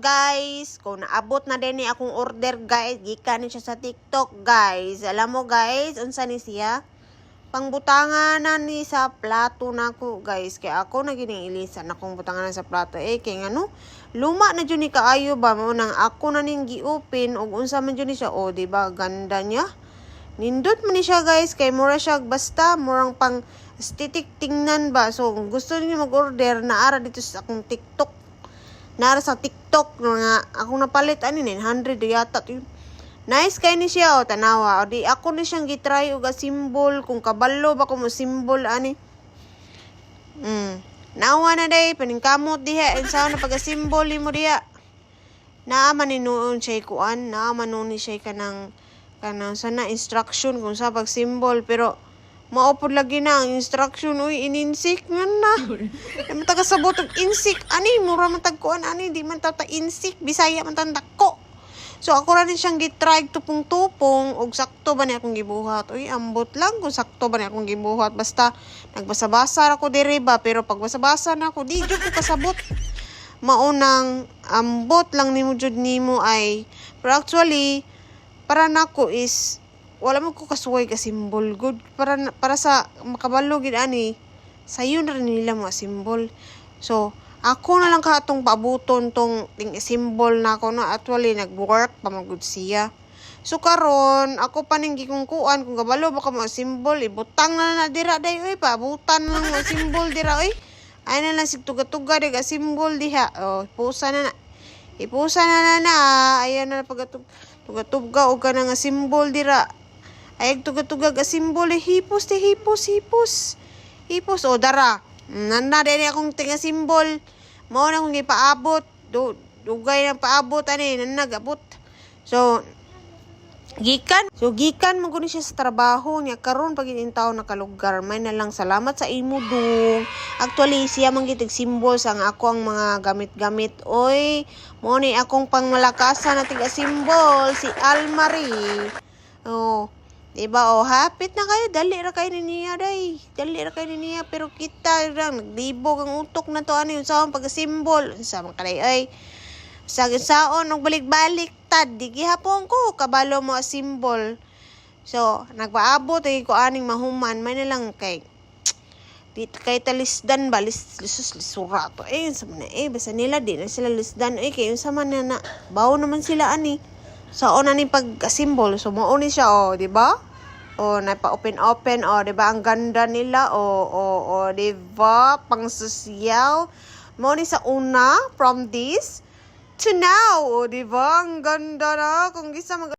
guys, kung naabot na din ni akong order guys, gikan ni siya sa TikTok guys. Alam mo guys, unsa ni siya? Pangbutangan na ni sa plato nako guys. Kaya ako na giniilisan akong butangan sa plato. Kay ngano, luma na dyan ni kaayo ba? Mo nang ako na ning gi-open og unsa man dyan ni siya. O, diba? Ganda niya. Nindot man ni siya guys. Kay mura siya basta, murang pang aesthetic tingnan ba. So, kung gusto niyo mag-order, naara dito sa akong TikTok. Naara sa TikTok nga akong napalit ani 900 yata yun. Nice kay ni siya o tanawa. O di ako ni siyang gitry og symbol kung kabalo ba ko mo symbol ani. Nawa na day paningkamot diha unsa na pag-symbol mo diha. Naaman ni noon siya kuan, naaman ni siya kanang sana instruction kung sa pag-symbol pero maupod lagi na ang instruction uy ininsik nga na. Di man tagasabot og insik ani mura man tag kuan ani di man ta insik Bisaya man tandako. So, ako rin siyang gitry tupong-tupong og sakto ba niya akong gibuhat. Uy, ambot lang kung sakto ba niya akong gibuhat. Basta, nagbasa-basa ako diri ba. Pero pag basa-basa na ako, di jud ko kasabot. Maunang, ambot lang ni mo jud ni mo ay. Pero actually, para nako is, wala mo ko kasuway ka symbol. Good. Para sa makabalo gid ani, sayo na rin nila mga symbol. So, ako na lang katong paabuton tong ting symbol na ako na actually nag-work pa magud siya. So karon ako pa ning gikungkuan kung kabalo ba ka mo symbol ibutang na dira day oy paabutan lang mo symbol dira oy. Ay na lang sig tuga-tuga dig symbol diha. Oh, ipusa na. Ipusa na ayan na tuga-tuga og kana nga symbol dira. Ay tuga-tuga ga symbol hipos. Hipos o dara. Nanda din akong tinga symbol. Mao na kung ipaabot. Dugay na paabot ani nagabot. So gikan mo guni siya sa trabaho niya karon pag inintaw nakalugar may na lang salamat sa imo dong. Actually siya man gitig symbol sa ako ang mga gamit-gamit oy mo ni akong pangmalakasan na tiga symbol si Almarie. Oh, diba? O, hapit na kayo. Dali ra kayo niya, day. Dali ra kayo niya. Pero kita lang, naglibog ang utok na to. Ano yung saon pag-symbol? Sa mga kalay, ay. Saon, nagbalik-balik, tad. Di gihapon ko, kabalo mo a symbol. So, nagpaabot, ko aning mahuman. May na lang kay, dito kay talisdan ba? Lisura to. Sa man basta nila, di na sila lisdan. Kay yung sa man na, bawo naman sila, ani. So, na ni pag-symbol. So, mauni siya, di ba? Napa-open, di ba? Ang ganda nila, di ba? Pang-sosyal. Mauni sa una, from this to now, di ba? Ang ganda na. Kung gisa